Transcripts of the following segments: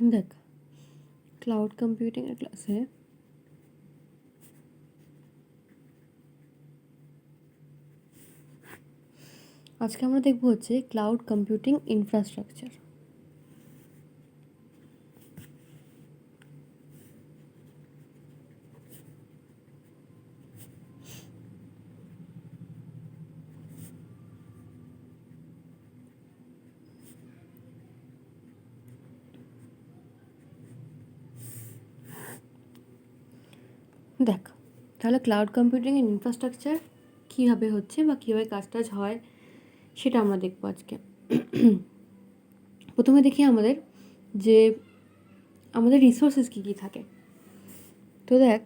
দেখ, ক্লাউড কম্পিউটিংয়ের ক্লাসে আজকে আমরা দেখব হচ্ছে ক্লাউড কম্পিউটিং ইনফ্রাস্ট্রাকচার। দেখ, তাহলে ক্লাউড কম্পিউটিং ইনফ্রাস্ট্রাকচার কীভাবে হচ্ছে বা কীভাবে কাজটাজ হয় সেটা আমরা দেখব আজকে। প্রথমে দেখি যে আমাদের রিসোর্সেস কী কী থাকে। তো দেখ,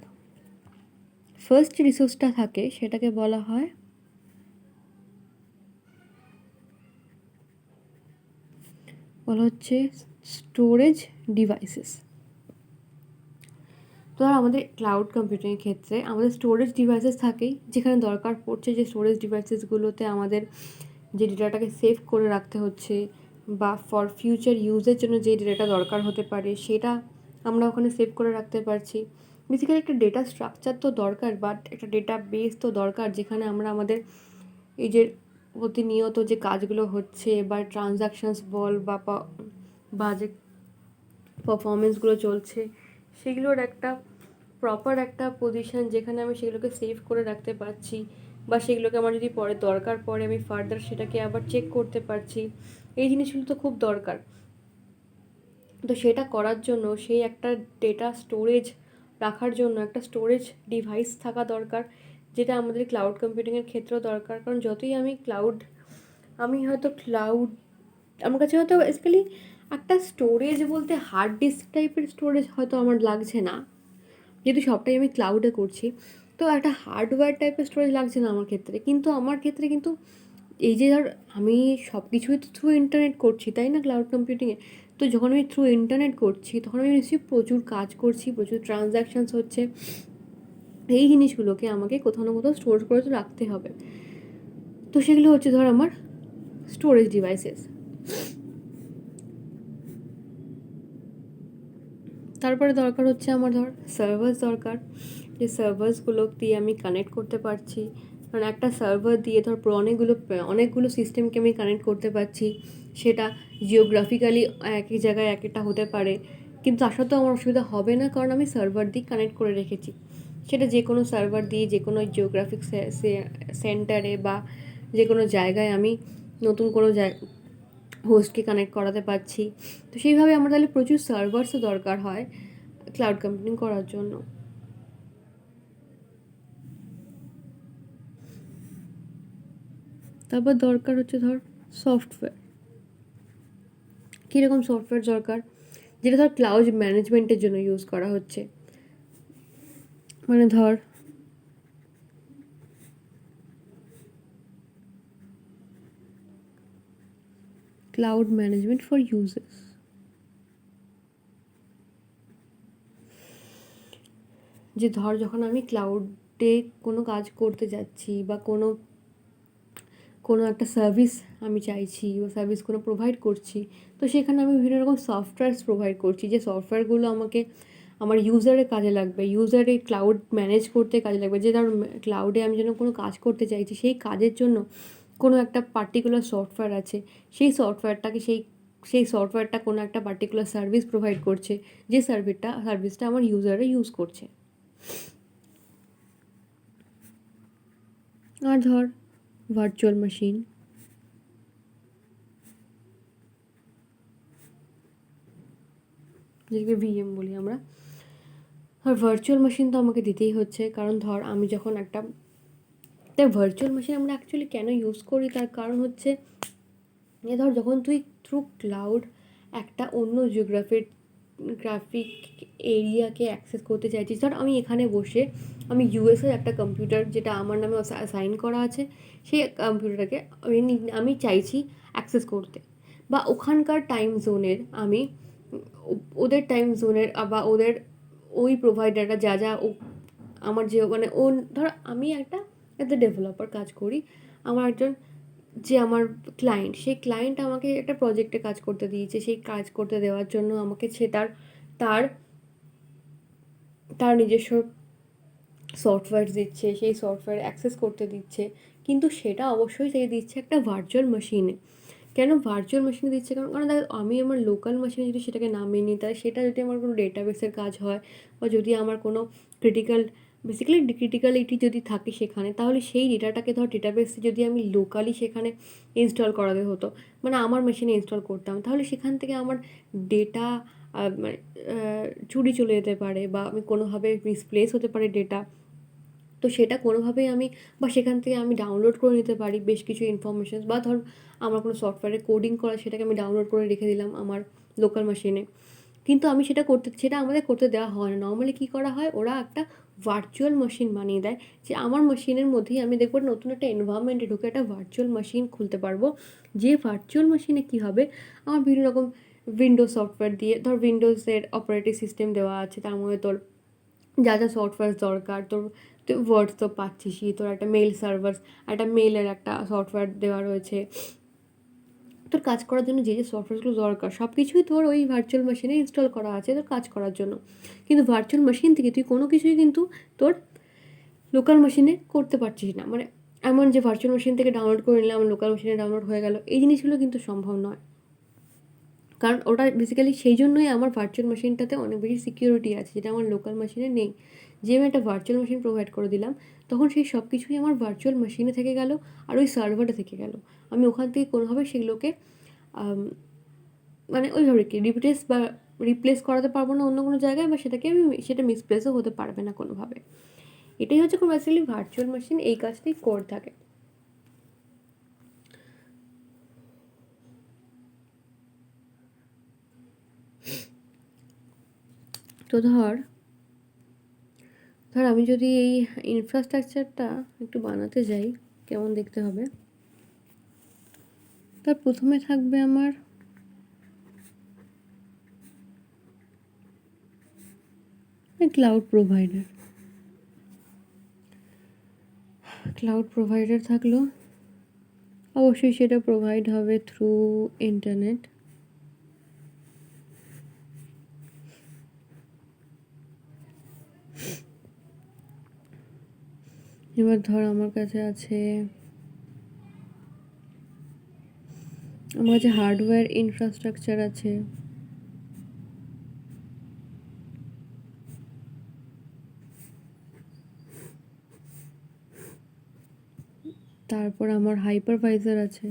ফার্স্ট যে রিসোর্সটা থাকে সেটাকে বলা হয় হচ্ছে স্টোরেজ ডিভাইসেস। তো আমাদের ক্লাউড কম্পিউটিংয়ের ক্ষেত্রে আমাদের স্টোরেজ ডিভাইসেস থাকেই, যেখানে দরকার পড়ছে যে স্টোরেজ ডিভাইসেসগুলোতে আমাদের যে ডেটাটাকে সেভ করে রাখতে হচ্ছে বা ফর ফিউচার ইউজের জন্য যে ডেটা দরকার হতে পারে সেটা আমরা ওখানে সেভ করে রাখতে পারছি। বেসিক্যালি একটা ডেটা স্ট্রাকচার তো দরকার, বাট একটা ডেটা বেস তো দরকার, যেখানে আমরা আমাদের এই যে প্রতিনিয়ত যে কাজগুলো হচ্ছে বা ট্রানজ্যাকশানস বল বা যে পারফরমেন্সগুলো চলছে সেগুলোর একটা প্রপার একটা পজিশন, যেখানে আমি সেগুলোকে সেভ করে রাখতে পারছি বা সেগুলোকে আমার যদি পরে দরকার পড়ে আমি ফার্দার সেটাকে আবার চেক করতে পারছি। এই জিনিসগুলো তো খুব দরকার। তো সেটা করার জন্য সেই একটা ডেটা স্টোরেজ রাখার জন্য একটা স্টোরেজ ডিভাইস থাকা দরকার, যেটা আমাদের ক্লাউড কম্পিউটিংয়ের ক্ষেত্রেও দরকার। কারণ যতই আমি হয়তো ক্লাউড আমার কাছে হয়তো বেসিক্যালি একটা স্টোরেজ বলতে হার্ড ডিস্ক টাইপের স্টোরেজ হয়তো আমার লাগছে না, যেহেতু সবটাই আমি ক্লাউডে করছি। তো একটা হার্ডওয়্যার টাইপের স্টোরেজ লাগছে না আমার ক্ষেত্রে, কিন্তু আমার ক্ষেত্রে কিন্তু এই যে ধর আমি সব কিছুই তো থ্রু ইন্টারনেট করছি, তাই না, ক্লাউড কম্পিউটিংয়ে। তো যখন আমি থ্রু ইন্টারনেট করছি তখন আমি নিশ্চয়ই প্রচুর কাজ করছি, প্রচুর ট্রানজ্যাকশানস হচ্ছে। এই জিনিসগুলোকে আমাকে কোথাও না কোথাও স্টোর করে তো রাখতে হবে। তো সেগুলো হচ্ছে ধর আমার স্টোরেজ ডিভাইসেস। তারপরে দরকার হচ্ছে আমার ধর সার্ভার্স দরকার, যে সার্ভার্সগুলো দিয়ে আমি কানেক্ট করতে পারছি। কারণ একটা সার্ভার দিয়ে ধর অনেকগুলো সিস্টেমকে আমি কানেক্ট করতে পারছি। সেটা জিওগ্রাফিক্যালি একই জায়গায় এক একটা হতে পারে, কিন্তু তার সাথেও আমার অসুবিধা হবে না, কারণ আমি সার্ভার দিয়ে কানেক্ট করে রেখেছি। সেটা যে কোনো সার্ভার দিয়ে যে কোনো জিওগ্রাফিক সেন্টারে বা যে কোনো জায়গায় আমি নতুন কোনো হোস্টকে কানেক্ট করাতে পারছি। তো সেইভাবে আমার তাহলে প্রচুর সার্ভার্সও দরকার হয় ক্লাউড কম্পিউটিং করার জন্য। তারপর দরকার হচ্ছে ধর সফটওয়্যার। কীরকম সফটওয়্যার দরকার? যেটা ধর ক্লাউড ম্যানেজমেন্টের জন্য ইউজ করা হচ্ছে। মানে ধর ক্লাউড ম্যানেজমেন্ট ফর ইউজার্স। যে ধর যখন আমি ক্লাউডে কোনো কাজ করতে যাচ্ছি বা কোনো একটা সার্ভিস আমি চাইছি বা সার্ভিস কোনো প্রোভাইড করছি, তো সেখানে আমি বিভিন্ন রকম সফটওয়্যারস প্রোভাইড করছি, যে সফটওয়্যারগুলো আমাকে আমার ইউজারের কাজে লাগবে, ইউজারের ক্লাউড ম্যানেজ করতে কাজে লাগবে। যে ধর ক্লাউডে আমি যেন কোনো কাজ করতে চাইছি, সেই কাজের জন্য কোনো একটা পার্টিকুলার সফটওয়্যার আছে, সেই সফটওয়্যারটা কোনো একটা পার্টিকুলার সার্ভিস প্রোভাইড করছে, যে সার্ভিসটা আমার ইউজারে ইউজ করছে। আর ধর ভার্চুয়াল মেশিন, যেটাকে ভিএম বলি আমরা। আর ভার্চুয়াল মেশিন তো আমাকে দিতেই হচ্ছে, কারণ ধর আমি যখন তাই ভার্চুয়াল মেশিন আমরা অ্যাকচুয়ালি কেন ইউজ করি, তার কারণ হচ্ছে ধর যখন তুই থ্রু ক্লাউড একটা অন্য গ্রাফিক এরিয়াকে অ্যাক্সেস করতে চাইছিস। ধর আমি এখানে বসে আমি ইউএসের একটা কম্পিউটার যেটা আমার নামে সাইন করা আছে, সেই কম্পিউটারটাকে আমি চাইছি অ্যাক্সেস করতে, বা ওখানকার টাইম জোনের আমি ওদের টাইম জোনের বা ওদের ওই প্রোভাইডাররা যা আমার যে মানে ধর আমি একটা ডেভেলপার কাজ করি, আমার একজন যে আমার ক্লায়েন্ট, সেই ক্লায়েন্ট আমাকে একটা প্রজেক্টে কাজ করতে দিয়েছে, সেই কাজ করতে দেওয়ার জন্য আমাকে সে তার তার নিজস্ব সফটওয়্যার দিচ্ছে, সেই সফটওয়্যার অ্যাক্সেস করতে দিচ্ছে, কিন্তু সেটা অবশ্যই সে দিচ্ছে একটা ভার্চুয়াল মেশিনে। কেন ভার্চুয়াল মেশিনে দিচ্ছে? কারণ কারণ দেখো, আমি আমার লোকাল মেশিনে যদি সেটাকে নামিয়ে নিই, তাহলে সেটা যদি আমার কোনো ডেটাবেসের কাজ হয়, বা যদি আমার কোনো ক্রিটিক্যালিটি যদি থাকে সেখানে, তাহলে সেই ডেটাটাকে ডেটাবেসে যদি আমি লোকালি সেখানে ইনস্টল করাতে হতো, মানে আমার মেশিনে ইনস্টল করতাম, তাহলে সেখান থেকে আমার ডেটা মানে চুরি চলে যেতে পারে, বা আমি কোনোভাবে মিসপ্লেস হতে পারে ডেটা। তো সেটা কোনোভাবেই আমি, বা সেখান থেকে আমি ডাউনলোড করে নিতে পারি বেশ কিছু ইনফরমেশানস, বা আমার কোনো সফটওয়্যারে কোডিং করা, সেটাকে আমি ডাউনলোড করে রেখে দিলাম আমার লোকাল মেশিনে। কিন্তু আমি সেটা আমাদের করতে দেওয়া হয় না। নর্মালি কী করা হয়, ওরা একটা ভার্চুয়াল মেশিন বানিয়ে দেয়, যে আমার মেশিনের মধ্যেই আমি দেখবো নতুন একটা এনভায়রনমেন্টে ঢুকে একটা ভার্চুয়াল মেশিন খুলতে পারবো। যে ভার্চুয়াল মেশিনে কী হবে, আমার বিভিন্ন রকম উইন্ডোজ সফটওয়্যার দিয়ে, উইন্ডোজের অপারেটিং সিস্টেম দেওয়া আছে, তার মধ্যে তোর যা যা সফটওয়্যার দরকার, তুই ওয়ার্ড তো পাচ্ছিসই, তোর একটা মেল সার্ভার, একটা মেলের একটা সফটওয়্যার দেওয়া রয়েছে, তোর কাজ করার জন্য যে যে সফটওয়্যারগুলো দরকার সব কিছুই তোর ওই ভার্চুয়াল মেশিনে ইনস্টল করা আছে তোর কাজ করার জন্য। কিন্তু ভার্চুয়াল মেশিন থেকে তুই কোনো কিছুই কিন্তু তোর লোকাল মেশিনে করতে পারছিস না। মানে এমন যে ভার্চুয়াল মেশিন থেকে ডাউনলোড করে নিলাম, লোকাল মেশিনে ডাউনলোড হয়ে গেল, এই জিনিসগুলো কিন্তু সম্ভব নয়। কারণ ওটা বেসিক্যালি সেই জন্যই আমার ভার্চুয়াল মেশিনটাতে অনেক বেশি সিকিউরিটি আছে, যেটা আমার লোকাল মেশিনে নেই। যে আমি একটা ভার্চুয়াল মেশিন প্রোভাইড করে দিলাম, তখন সেই সব কিছুই আমার ভার্চুয়াল মেশিনে থেকে গেল, আর ওই সার্ভারে থেকে গেল। আমি ওখান থেকে কোনোভাবে সেগুলোকে মানে ওইভাবে কি রিপ্লেস করাতে পারবো না অন্য কোনো জায়গায়, বা সেটা মিসপ্লেসও হতে পারবে না কোনোভাবে। এটাই হচ্ছে কোনো বেসিক্যালি ভার্চুয়াল মেশিন এই কাজটাই করে থাকে। তো ধর আমি যদি এই ইনফ্রাস্ট্রাকচারটা একটু বানাতে যাই, কেমন দেখতে হবে, তার প্রথমে থাকবে আমার ক্লাউড প্রোভাইডার থাকলো। অবশ্যই সেটা প্রোভাইড হবে থ্রু ইন্টারনেট। এবার ধর আমার কাছে হার্ডওয়্যার ইনফ্রাস্ট্রাকচার আছে, তারপর আমার হাইপারভাইজার আছে,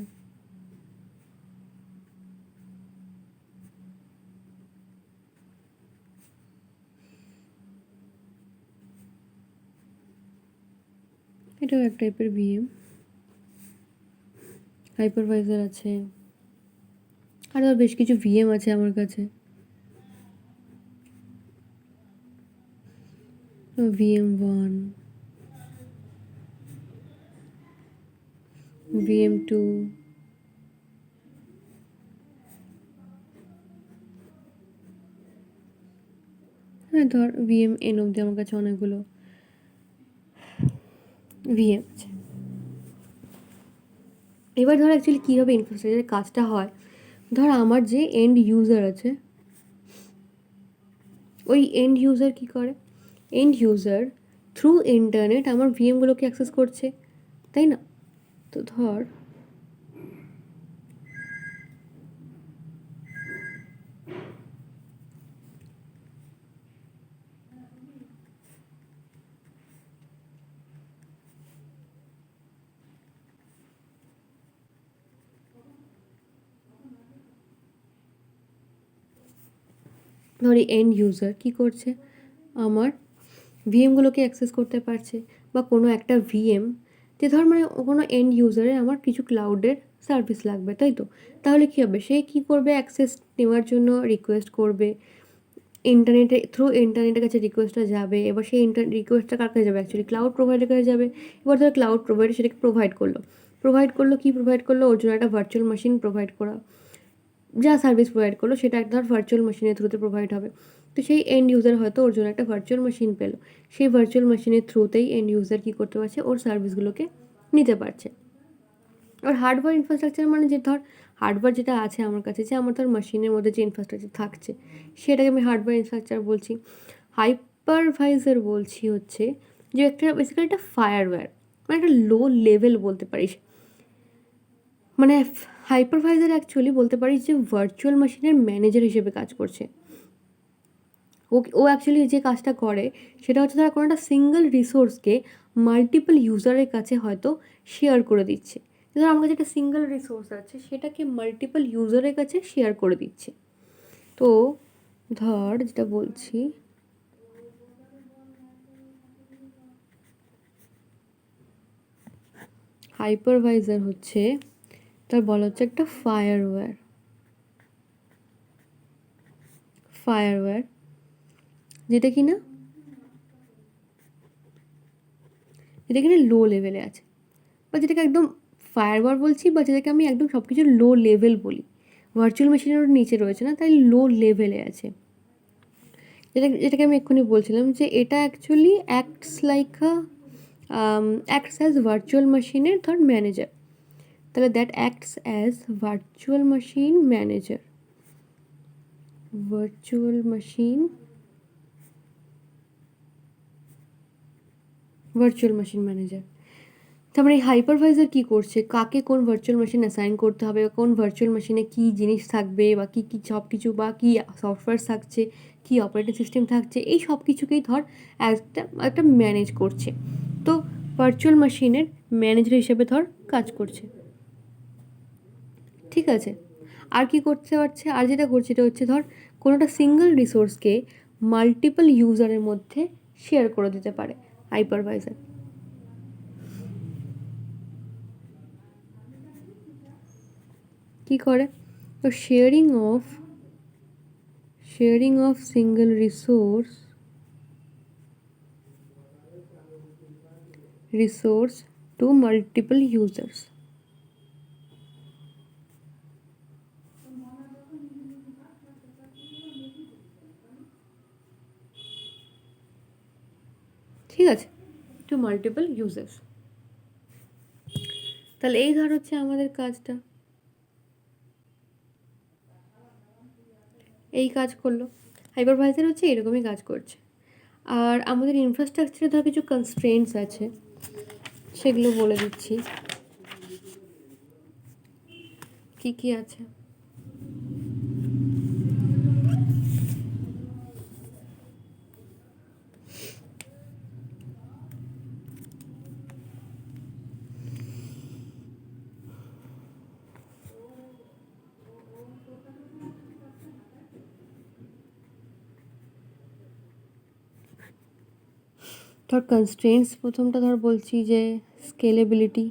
এটাও এক টাইপের ভিএম। হাইপারভাইজার আছে, আরও বেশ কিছু ভিএম আছে আমার কাছে। VM1, VM2, হ্যাঁ ধর VM অবধি আমার কাছে অনেকগুলো ভিএম আছে। এবার ধর অ্যাকচুয়ালি কীভাবে ইনফ্রাস্ট্রাকচারের কাজটা হয়, ধর আমার যে এন্ড ইউজার আছে, ওই এন্ড ইউজার কী করে, এন্ড ইউজার থ্রু ইন্টারনেট আমার ভিএমগুলোকে অ্যাক্সেস করছে, তাই না? তো ধর এই এন্ড ইউজার কী করছে, আমার ভিএমগুলোকে অ্যাক্সেস করতে পারছে, বা কোনো একটা ভিএম, যে ধর মানে কোনো এন্ড ইউজারের আমার কিছু ক্লাউডের সার্ভিস লাগবে, তাই তো? তাহলে কী হবে, সে কী করবে, অ্যাক্সেস নেওয়ার জন্য রিকোয়েস্ট করবে থ্রু ইন্টারনেটের কাছে রিকোয়েস্টটা যাবে। এবার সেই রিকোয়েস্টটা কার কাছে যাবে, অ্যাকচুয়ালি ক্লাউড প্রোভাইডারের কাছে যাবে। এবার ধর ক্লাউড প্রোভাইডার সেটাকে প্রোভাইড করলো ওর জন্য একটা ভার্চুয়াল মেশিন প্রোভাইড করা, যা সার্ভিস প্রোভাইড করলো সেটা একটা ভার্চুয়াল মেশিনের থ্রুতে প্রোভাইড হবে। তো সেই এন্ড ইউজার হয়তো ওর জন্য একটা ভার্চুয়াল মেশিন পেলো, সেই ভার্চুয়াল মেশিনের থ্রুতেই এন্ড ইউজার কী করতে পারছে, ওর সার্ভিসগুলোকে নিতে পারছে। আর হার্ডওয়্যার ইনফ্রাস্ট্রাকচার মানে যে ধর হার্ডওয়্যার যেটা আছে আমার কাছে, যে আমার ধর মেশিনের মধ্যে যে ইনফ্রাস্ট্রাকচার থাকছে সেটাকে আমি হার্ডওয়্যার ইনফ্রাস্ট্রাকচার বলছি। হাইপারভাইজার বলছি হচ্ছে যে একটা বেসিক্যালি একটা ফায়ারওয়্যার, মানে একটা লো লেভেল বলতে পারিস। মানে হাইপারভাইজার অ্যাকচুয়ালি বলতে পারিস যে ভার্চুয়াল মেশিনের ম্যানেজার হিসেবে কাজ করছে। ও অ্যাকচুয়ালি যে কাজটা করে সেটা হচ্ছে তারা কোনো একটা সিঙ্গেল রিসোর্সকে মাল্টিপল ইউজারের কাছে হয়তো শেয়ার করে দিচ্ছে। ধর আমার কাছে একটা সিঙ্গেল রিসোর্স আছে, সেটাকে মাল্টিপল ইউজারের কাছে শেয়ার করে দিচ্ছে। তো ধর যেটা বলছি, হাইপারভাইজার হচ্ছে তার বলা হচ্ছে একটা ফায়ারওয়্যার যেটা কিনা লো লেভেলে আছে, বা যেটাকে একদম ফায়ারওয়্যার বলছি, বা যেটাকে আমি একদম সব কিছু লো লেভেল বলি। ভার্চুয়াল মেশিনেরও নিচে রয়েছে না, তাই লো লেভেলে আছে। যেটাকে আমি এক্ষুনি বলছিলাম যে এটা অ্যাকচুয়ালি অ্যাক্টস অ্যাজ ভার্চুয়াল মেশিনের ধর ম্যানেজার। তাহলে that acts as virtual machine manager, virtual machine manager. তারপরে এই হাইপারভাইজার কী করছে, কাকে কোন ভার্চুয়াল মেশিন অ্যাসাইন করতে হবে, কোন ভার্চুয়াল মেশিনে কী জিনিস থাকবে, বা কী কী সব কিছু, বা কী সফটওয়্যার থাকছে, কী অপারেটিং সিস্টেম থাকছে, এই সব কিছুকেই ধর একটা ম্যানেজ করছে। তো ভার্চুয়াল মেশিনের ম্যানেজার হিসেবে ধর কাজ করছে। ঠিক আছে, আর কি করতে পারছে, আর যেটা করছে এটা হচ্ছে ধর কোনো একটা সিঙ্গেল রিসোর্সকে মাল্টিপল ইউজারের মধ্যে শেয়ার করে দিতে পারে হাইপারভাইজার। কি করে, তো sharing of single resource to multiple users. ঠিক আছে, টু মাল্টিপল ইউজার্স। তাহলে এই ধর হচ্ছে আমাদের কাজটা, এই কাজ করলো। হাইপারভাইজার হচ্ছে এরকমই কাজ করছে। আর আমাদের ইনফ্রাস্ট্রাকচারে ধর কিছু কনস্ট্রেন্টস আছে, সেগুলো বলে দিচ্ছি কি কি আছে। ধর কনস্ট্রেন্টস প্রথমটা ধর বলছি যে স্কেলেবিলিটি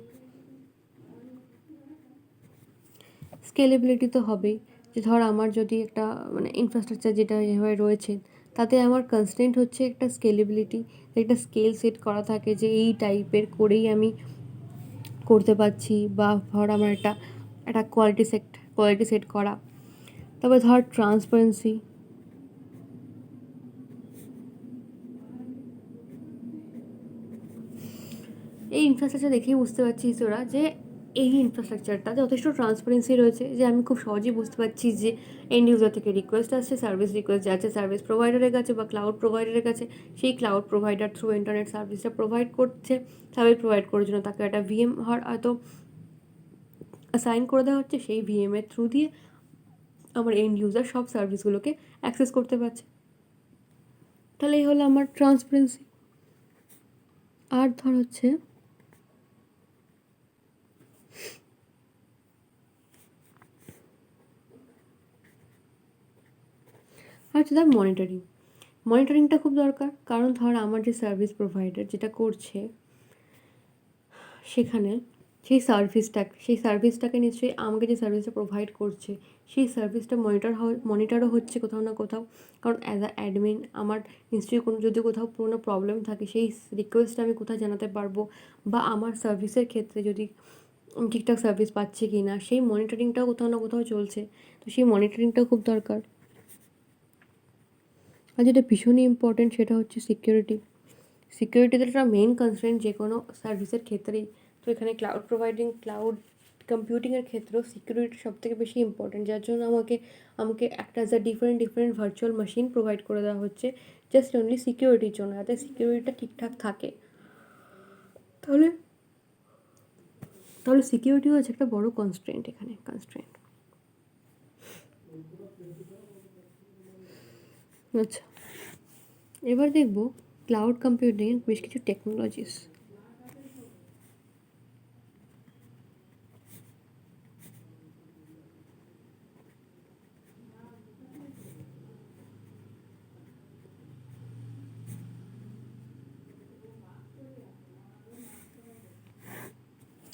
তো হবেই। যে ধর আমার যদি একটা মানে ইনফ্রাস্ট্রাকচার যেটা যেভাবে রয়েছে তাতে আমার কনস্ট্রেন্ট হচ্ছে একটা স্কেলেবিলিটি, একটা স্কেল সেট করা থাকে যে এই টাইপের করেই আমি করতে পারছি, বা ধর আমার একটা কোয়ালিটি সেট করা। তারপরে ধর ট্রান্সপারেন্সি, এই ইনফ্রাস্ট্রাকচার দেখেই বুঝতে পারছিস তোরা যে এই ইনফ্রাস্ট্রাকচারটা যথেষ্ট ট্রান্সপারেন্সি রয়েছে, যে আমি খুব সহজেই বুঝতে পারছি যে এন্ড ইউজার থেকে রিকোয়েস্ট আসছে, সার্ভিস রিকোয়েস্ট যাচ্ছে সার্ভিস প্রোভাইডারের কাছে বা ক্লাউড প্রোভাইডারের কাছে, সেই ক্লাউড প্রোভাইডার থ্রু ইন্টারনেট সার্ভিসটা প্রোভাইড করছে। সার্ভিস প্রোভাইড করার জন্য তাকে একটা ভিএম হয়তো অ্যাসাইন করে দেওয়া হচ্ছে, সেই ভিএমের থ্রু দিয়ে আমার এন্ড ইউজার সব সার্ভিসগুলোকে অ্যাক্সেস করতে পারছে। তাহলে এই হলো আমার ট্রান্সপারেন্সি। আর ধর হচ্ছে ধর মনিটরিংটা খুব দরকার। কারণ ধর আমার যে সার্ভিস প্রোভাইডার যেটা করছে সেখানে সেই সার্ভিসটাকে নিশ্চয়ই আমাকে যে সার্ভিসটা প্রোভাইড করছে সেই সার্ভিসটা মনিটরও হচ্ছে কোথাও না কোথাও। কারণ অ্যাজ আ অ্যাডমিন আমার নিশ্চয়ই যদি কোথাও কোনো প্রবলেম থাকে সেই রিকোয়েস্টটা আমি কোথায় জানাতে পারবো, বা আমার সার্ভিসের ক্ষেত্রে যদি ঠিকঠাক সার্ভিস পাচ্ছে কি না সেই মনিটরিংটাও কোথাও না কোথাও চলছে। তো সেই মনিটরিংটাও খুব দরকার। আর যেটা ভীষণই ইম্পর্টেন্ট সেটা হচ্ছে সিকিউরিটি তো একটা মেন কনসার্ন যে কোনো সার্ভিসের ক্ষেত্রেই। তো এখানে ক্লাউড কম্পিউটিংয়ের ক্ষেত্রেও সিকিউরিটি সবথেকে বেশি ইম্পর্ট্যান্ট, যার জন্য আমাকে আমাকে একটা যা different different virtual machine provide করে দেওয়া হচ্ছে জাস্ট অনলি সিকিউরিটির জন্য, যাতে সিকিউরিটিটা ঠিকঠাক থাকে। তাহলে তাহলে সিকিউরিটিও হচ্ছে একটা বড় কনস্ট্রেন্ট, এখানে কনস্ট্রেন্ট। আচ্ছা, এবার দেখব ক্লাউড কম্পিউটিংয়ের বেশ কিছু technologies.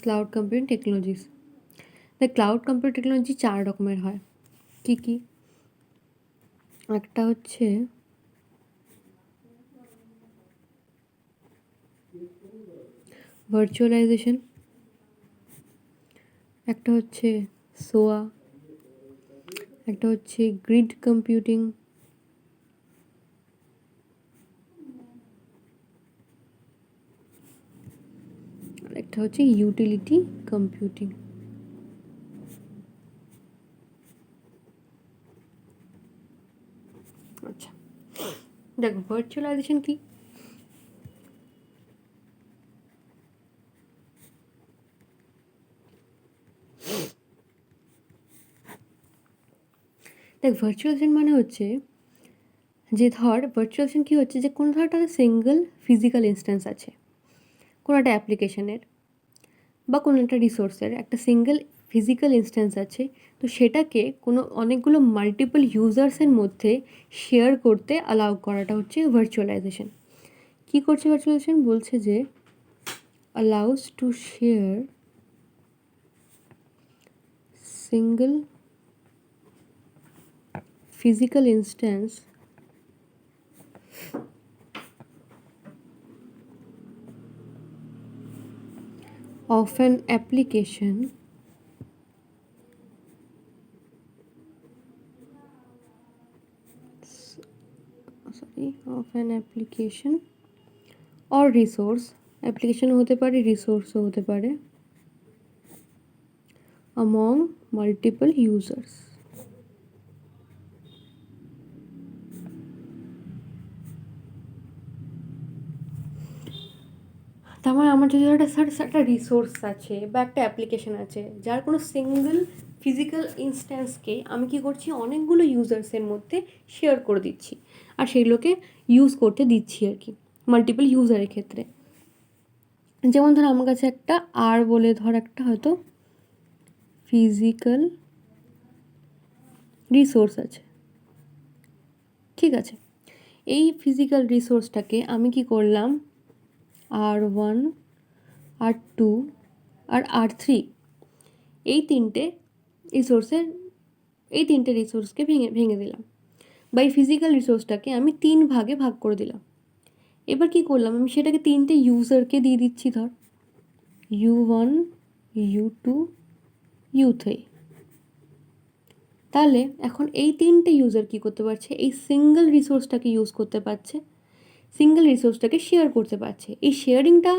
Cloud computing technologies, cloud computing technology 4 রকমের হয়। কি কি? একটা হচ্ছে ভার্চুয়ালাইজেশন, একটা হচ্ছে সোয়া, একটা হচ্ছে গ্রিড কম্পিউটিং, আর একটা হচ্ছে ইউটিলিটি কম্পিউটিং। আচ্ছা, দেখো ভার্চুয়ালাইজেশন কি? দেখ, ভার্চুয়ালাইজেশন মানে হচ্ছে যে ধর ভার্চুয়ালাইজেশন কী হচ্ছে, যে কোনো ধর একটা সিঙ্গেল ফিজিক্যাল ইনস্ট্যান্স আছে কোনো একটা অ্যাপ্লিকেশনের বা কোনো একটা রিসোর্সের, একটা সিঙ্গেল ফিজিক্যাল ইনস্ট্যান্স আছে, তো সেটাকে কোনো অনেকগুলো মাল্টিপল ইউজার্সের মধ্যে শেয়ার করতে অ্যালাউ করাটা হচ্ছে ভার্চুয়ালাইজেশন। কী করছে ভার্চুয়ালাইজেশন? বলছে যে allows to share single physical instance of an application or resource, অ্যাপ্লিকেশনও হতে পারে, রিসোর্সও হতে পারে, among multiple users। তার মানে আমার যদি একটা রিসোর্স আছে বা একটা অ্যাপ্লিকেশন আছে যার কোনো সিঙ্গেল ফিজিক্যাল ইনস্ট্যান্সকে আমি কী করছি, অনেকগুলো ইউজার্সের মধ্যে শেয়ার করে দিচ্ছি আর সেগুলোকে ইউজ করতে দিচ্ছি আর কি, মাল্টিপল ইউজারের ক্ষেত্রে। যেমন ধর আমার কাছে একটা আর বলে ধর একটা হয়তো ফিজিক্যাল রিসোর্স আছে, ঠিক আছে। এই ফিজিক্যাল রিসোর্সটাকে আমি কি করলাম, R1, R2 আর R3 এই তিনটে রিসোর্সকে ভেঙে ভেঙে দিলাম, বা এই ফিজিক্যাল রিসোর্সটাকে আমি 3 ভাগে ভাগ করে দিলাম। এবার কি করলাম, আমি সেটাকে 3টে ইউজারকে দিয়ে দিচ্ছি, ধর U1, U2, U3। তাহলে এখন এই 3টে ইউজার কী করতে পারছে, এই সিঙ্গেল রিসোর্সটাকে ইউজ করতে পারছে, সিঙ্গেল রিসোর্সটাকে শেয়ার করতে পারছে। এই শেয়ারিংটা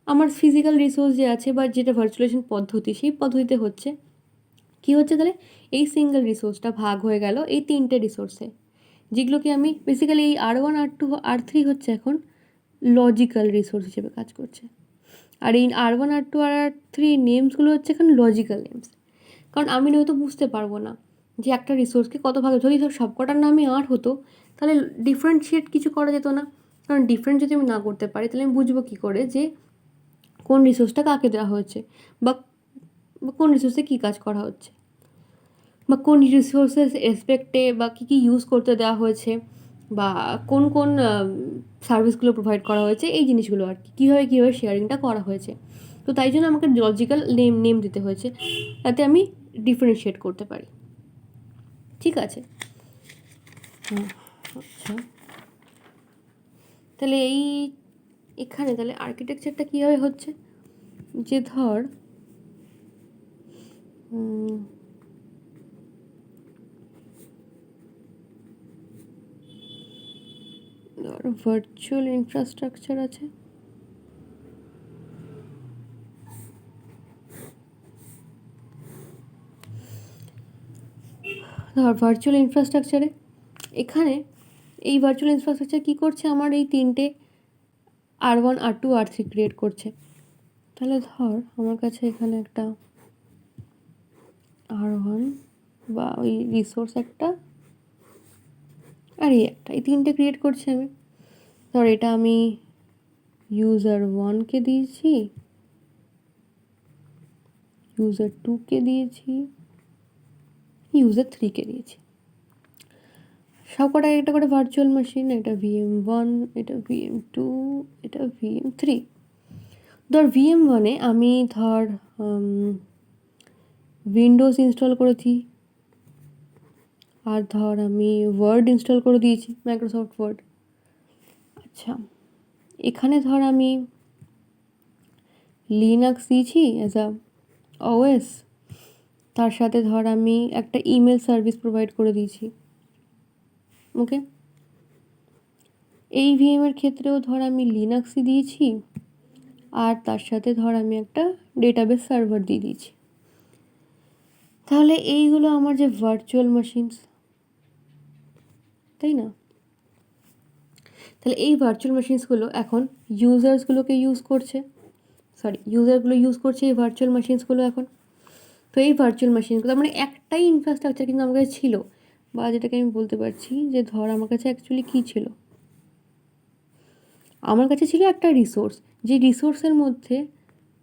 আমার ফিজিক্যাল রিসোর্স যে আছে বা যেটা ভার্চুয়ালাইজেশন পদ্ধতি, সেই পদ্ধতিতে হচ্ছে। কী হচ্ছে তাহলে, এই সিঙ্গেল রিসোর্সটা ভাগ হয়ে গেল এই 3টে রিসোর্সে, যেগুলোকে আমি বেসিক্যালি এই R1, R2, R3 হচ্ছে এখন লজিক্যাল রিসোর্স হিসেবে কাজ করছে। আর এই R1, R2 আর R3 নেমসগুলো হচ্ছে এখন লজিক্যাল নেমস, কারণ আমি হয়তো বুঝতে পারবো না যে একটা রিসোর্সকে কত ভাগে, যদি ধর সবকটার নামই আর হতো তাহলে ডিফারেন্সিয়েট কিছু করা যেত না, কারণ ডিফারেন্ট যদি আমি না করতে পারি তাহলে আমি বুঝবো কী করে যে কোন রিসোর্সটা কাকে দেওয়া হচ্ছে, বা কোন রিসোর্সে কী কাজ করা হচ্ছে, বা কোন রিসোর্সেস রেসপেক্টে বা কী কী ইউজ করতে দেওয়া হয়েছে, বা কোন কোন সার্ভিসগুলো প্রোভাইড করা হয়েছে, এই জিনিসগুলো আর কি, কীভাবে শেয়ারিংটা করা হয়েছে। তো তাই জন্য আমাকে লজিক্যাল নেম দিতে হয়েছে, যাতে আমি ডিফারেন্সিয়েট করতে পারি, ঠিক আছে। আচ্ছা, তাহলে এখানে তাহলে আর্কিটেকচারটা কীভাবে হচ্ছে, যে ধর ভার্চুয়াল ইনফ্রাস্ট্রাকচার আছে, ধর ভার্চুয়াল ইনফ্রাস্ট্রাকচারে এখানে এই ভার্চুয়াল ইনফ্রাস্ট্রাকচার কী করছে, আমার এই তিনটে R1 R2 R3 ক্রিয়েট করছে। তাহলে ধর আমার কাছে এখানে একটা R1 বা ওই রিসোর্স একটা আর এই একটা, এই তিনটে ক্রিয়েট করছি আমি। ধর এটা আমি ইউজার 1কে দিয়েছি, ইউজার 2কে দিয়েছি, ইউজার 3কে দিয়েছি। সব কটা একটা করে ভার্চুয়াল মেশিন, এটা VM1, এটা VM2, এটা VM3। ধর VM1-এ আমি ধর উইন্ডোজ ইনস্টল করেছি, আর ধর আমি ওয়ার্ড ইনস্টল করে দিয়েছি, মাইক্রোসফট ওয়ার্ড। আচ্ছা, এখানে ধর আমি লিনাক্স দিয়েছি অ্যাজ আ OS, তার সাথে ধর আমি একটা ইমেল সার্ভিস প্রোভাইড করে দিয়েছি। ওকে, এই ভিএমের ক্ষেত্রেও ধর আমি লিনাক্সই দিয়েছি, আর তার সাথে ধর আমি একটা ডেটাবেস সার্ভার দিয়ে দিয়েছি। তাহলে এইগুলো আমার যে ভার্চুয়াল মেশিনস, তাই না? তাহলে এই ভার্চুয়াল মেশিনসগুলো এখন ইউজারগুলো ইউজ করছে এই ভার্চুয়াল মেশিনসগুলো এখন। তো এই ভার্চুয়াল মেশিনগুলো মানে একটাই ইনফ্রাস্ট্রাকচার কিন্তু আমার কাছে ছিল, বা যেটাকে আমি বলতে পারছি যে ধর আমার কাছে অ্যাকচুয়ালি কী ছিল, আমার কাছে ছিল একটা রিসোর্স, যে রিসোর্সের মধ্যে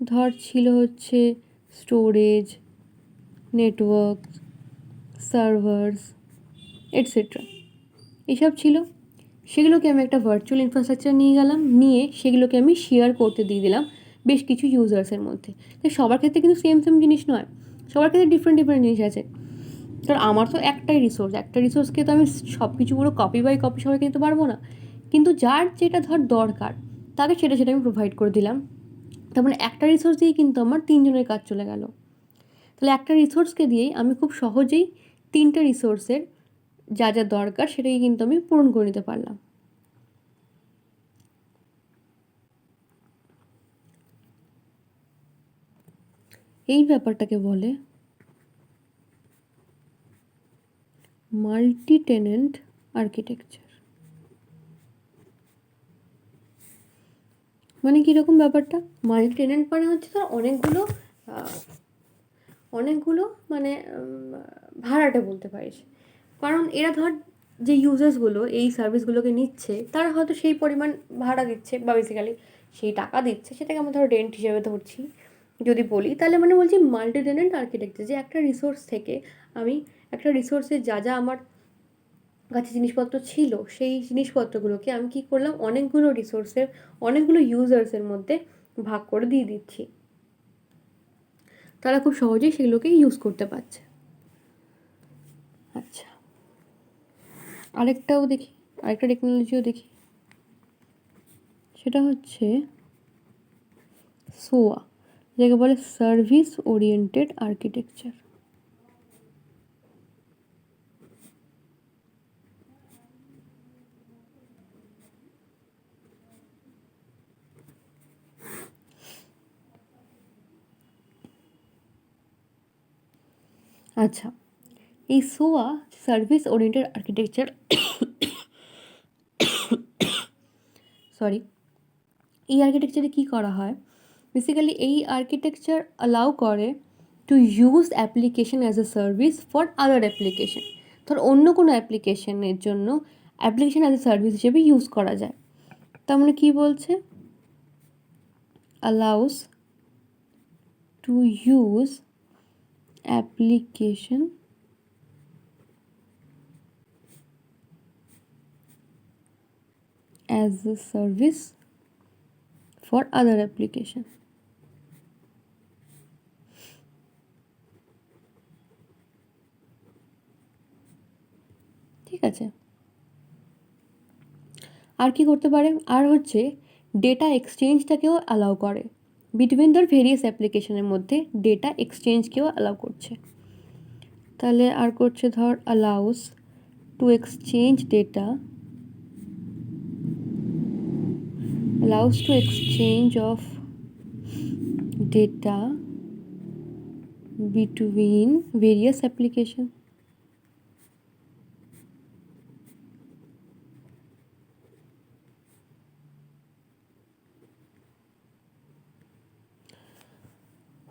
ধর ছিল হচ্ছে স্টোরেজ, নেটওয়ার্ক, সার্ভার্স, এটসেট্রা, এসব ছিল। সেগুলোকে আমি একটা ভার্চুয়াল ইনফ্রাস্ট্রাকচার নিয়ে গেলাম, নিয়ে সেগুলোকে আমি শেয়ার করতে দিয়ে দিলাম বেশ কিছু ইউজার্সের মধ্যে। তো সবার ক্ষেত্রে কিন্তু সেম জিনিস নয়, সবার ক্ষেত্রে ডিফারেন্ট জিনিস আছে। কারণ আমার তো একটা রিসোর্সকে তো আমি সব কিছু পুরো কপি বাই কপি সবাইকে দিতে পারবো না, কিন্তু যার যেটা ধর দরকার তাকে সেটা আমি প্রোভাইড করে দিলাম। তার মানে একটা রিসোর্স দিয়েই কিন্তু আমার 3 জনের কাজ চলে গেল। তাহলে একটা রিসোর্সকে দিয়েই আমি খুব সহজেই 3টে রিসোর্সের যা যা দরকার সেটাকে কিন্তু আমি পূরণ করে নিতে পারলাম। এই ব্যাপারটাকে বলে মাল্টি টেনেন্ট আর্কিটেকচার। মানে কীরকম ব্যাপারটা? মাল্টি টেনেন্ট মানে হচ্ছে ধর অনেকগুলো মানে ভাড়াটে বলতে পারিস। কারণ এরা ধর যে ইউজার্সগুলো এই সার্ভিসগুলোকে নিচ্ছে তারা হয়তো সেই পরিমাণ ভাড়া দিচ্ছে, বা বেসিক্যালি সেই টাকা দিচ্ছে, সেটাকে আমরা ধর রেন্ট হিসেবে ধরছি যদি বলি। তাহলে মানে বলছি মাল্টি টেনেন্ট আর্কিটেকচার, যে একটা রিসোর্স থেকে আমি একটা রিসোর্সে যা যা আমার কাছে জিনিসপত্র ছিল সেই জিনিসপত্রগুলোকে আমি কী করলাম, অনেকগুলো রিসোর্সের অনেকগুলো ইউজার্সের মধ্যে ভাগ করে দিয়ে দিচ্ছি, তারা খুব সহজেই সেগুলোকে ইউজ করতে পারছে। আচ্ছা, আরেকটা টেকনোলজিও দেখি, সেটা হচ্ছে সোয়া, যাকে বলে সার্ভিস ওরিয়েন্টেড আর্কিটেকচার। আচ্ছা, এই সোয়া সার্ভিস ওরিয়েন্টেড আর্কিটেকচার এই আর্কিটেকচারে কী করা হয়, বেসিক্যালি এই আর্কিটেকচার অ্যালাউ করে to use application as a service for other application. ধর অন্য কোনো অ্যাপ্লিকেশনের জন্য অ্যাপ্লিকেশন অ্যাজ এ সার্ভিস হিসেবে ইউজ করা যায়। তার মানে কী বলছে, allows to use application as a service for other application. ঠিক আছে, আর কি করতে পারে, আর হচ্ছে ডেটা এক্সচেঞ্জটাকেও অ্যালাউ করে, বিটুইন দ্য ভেরিয়াস অ্যাপ্লিকেশনের মধ্যে ডেটা এক্সচেঞ্জকেও অ্যালাউ করছে। তাহলে আর করছে ধর allows to exchange data, allows to exchange of data between various application.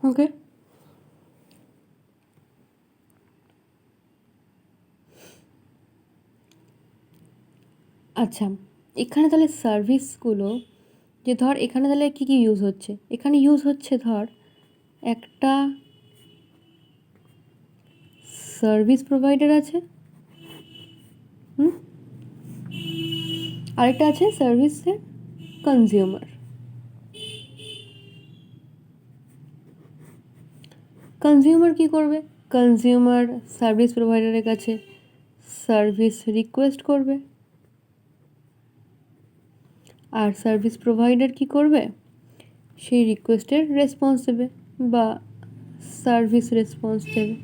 ওকে, আচ্ছা এখানে তাহলে সার্ভিসগুলো, যে ধর এখানে তাহলে কী কী ইউজ হচ্ছে, এখানে ইউজ হচ্ছে ধর একটা সার্ভিস প্রোভাইডার আছে, আরেকটা আছে সার্ভিসের কনজিউমার। কনজিউমার কী করবে, কনজিউমার সার্ভিস প্রোভাইডারের কাছে সার্ভিস রিকোয়েস্ট করবে, আর সার্ভিস প্রোভাইডার কী করবে, সেই রিকোয়েস্টের রেসপন্স দেবে বা সার্ভিস রেসপন্স দেবে।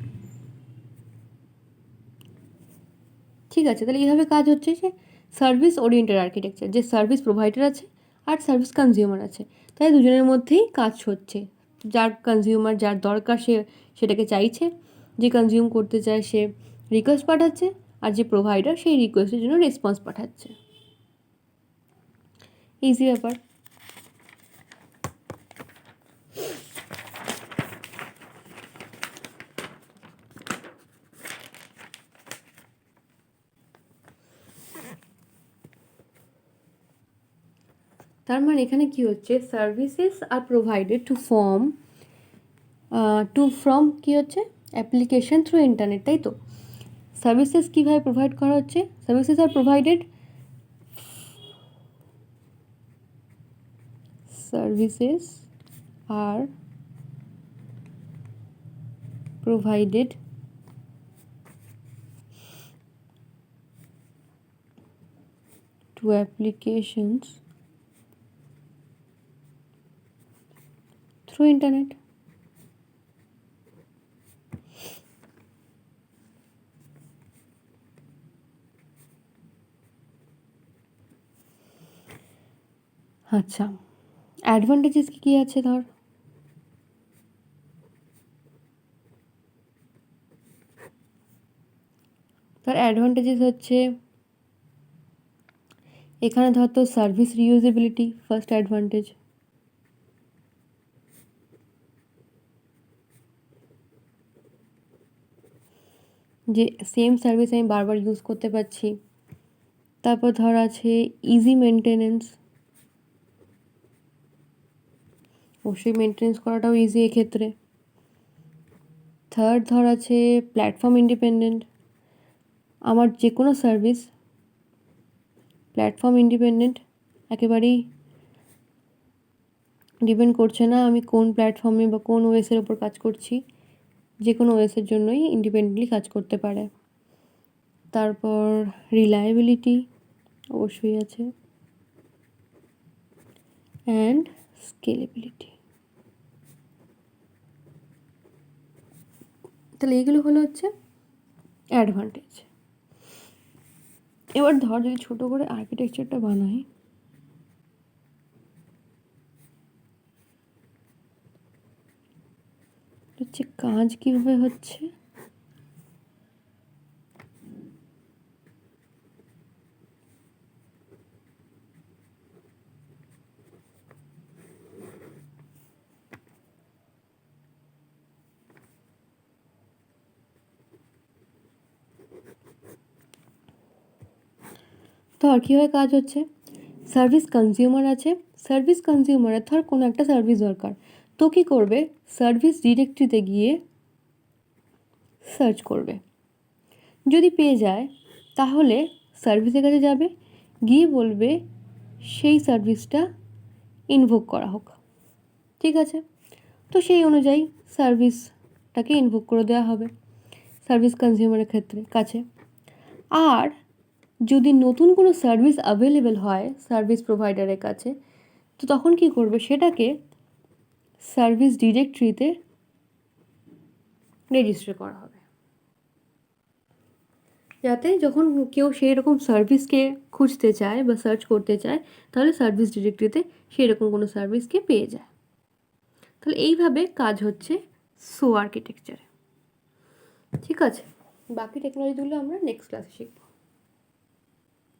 ঠিক আছে, তাহলে এইভাবে কাজ হচ্ছে যে সার্ভিস ওরিয়েন্টেড আর্কিটেকচার, যে সার্ভিস প্রোভাইডার আছে আর সার্ভিস কনজিউমার আছে, তাই দুজনের মধ্যেই কাজ হচ্ছে। যার কনজিউমার যার দরকার সে সেটাকে চাইছে, যে কনজিউম করতে চায় সে রিকোয়েস্ট পাঠাচ্ছে, আর যে প্রোভাইডার সেই রিকোয়েস্টের জন্য রেসপন্স পাঠাচ্ছে। ইজি ব্যাপার। তার মানে এখানে কি হচ্ছে, সার্ভিসেস আর প্রোভাইডেড ফ্রম কি হচ্ছে, অ্যাপ্লিকেশন থ্রু ইন্টারনেট, তাই তো। সার্ভিসেস কীভাবে প্রোভাইড করা হচ্ছে, services R provided services are provided to applications through internet. আচ্ছা, অ্যাডভান্টেজেস কী আছে ধর, অ্যাডভান্টেজেস হচ্ছে এখানে ধর তো সার্ভিস রিউজেবিলিটি ফার্স্ট অ্যাডভান্টেজ, যে সেম সার্ভিস আমি বারবার ইউজ করতে পারছি। তারপর ধর আছে ইজি মেনটেনেন্স, অবশ্যই মেনটেনেন্স করাটাও ইজি এক্ষেত্রে। থার্ড ধর আছে প্ল্যাটফর্ম ইন্ডিপেন্ডেন্ট, আমার যে কোনো সার্ভিস প্ল্যাটফর্ম ইন্ডিপেন্ডেন্ট, একেবারেই ডিপেন্ড করছে না আমি কোন প্ল্যাটফর্মে বা কোন ওএসের ওপর কাজ করছি, যে কোনো ওএসের জন্যই ইন্ডিপেন্ডেন্টলি কাজ করতে পারে। তারপর রিলায়েবিলিটি অবশ্যই আছে, অ্যান্ড স্কেলেবিলিটি। তাহলে এইগুলো হলো হচ্ছে অ্যাডভান্টেজ। এবার ধর যদি ছোটো করে আর্কিটেকচারটা বানাই, হচ্ছে কাজ কীভাবে হচ্ছে, ধর কীভাবে কাজ হচ্ছে, সার্ভিস কনজিউমার আছে, সার্ভিস কনজিউমারের ধর কোনো একটা সার্ভিস দরকার, তো কী করবে, সার্ভিস ডিরেক্টরিতে গিয়ে সার্চ করবে, যদি পেয়ে যায় তাহলে সার্ভিসের কাছে যাবে, গিয়ে বলবে সেই সার্ভিসটা ইনভোক করা হোক। ঠিক আছে, তো সেই অনুযায়ী সার্ভিসটাকে ইনভোক করে দেওয়া হবে সার্ভিস কনজিউমারের কাছে। আর যদি নতুন কোনো সার্ভিস অ্যাভেলেবেল হয় সার্ভিস প্রোভাইডারের কাছে, তো তখন কি করবে, সেটাকে সার্ভিস ডিরেক্টরিতে রেজিস্টার করা হবে, যাতে যখন কেউ সেই রকম সার্ভিসকে খুঁজতে চায় বা সার্চ করতে চায়, তাহলে সার্ভিস ডিরেক্টরিতে সেই রকম কোনো সার্ভিসকে পেয়ে যায়। তাহলে এইভাবে কাজ হচ্ছে সো আর্কিটেকচারে। ঠিক আছে, বাকি টেকনোলজিগুলো আমরা নেক্সট ক্লাসে শিখব।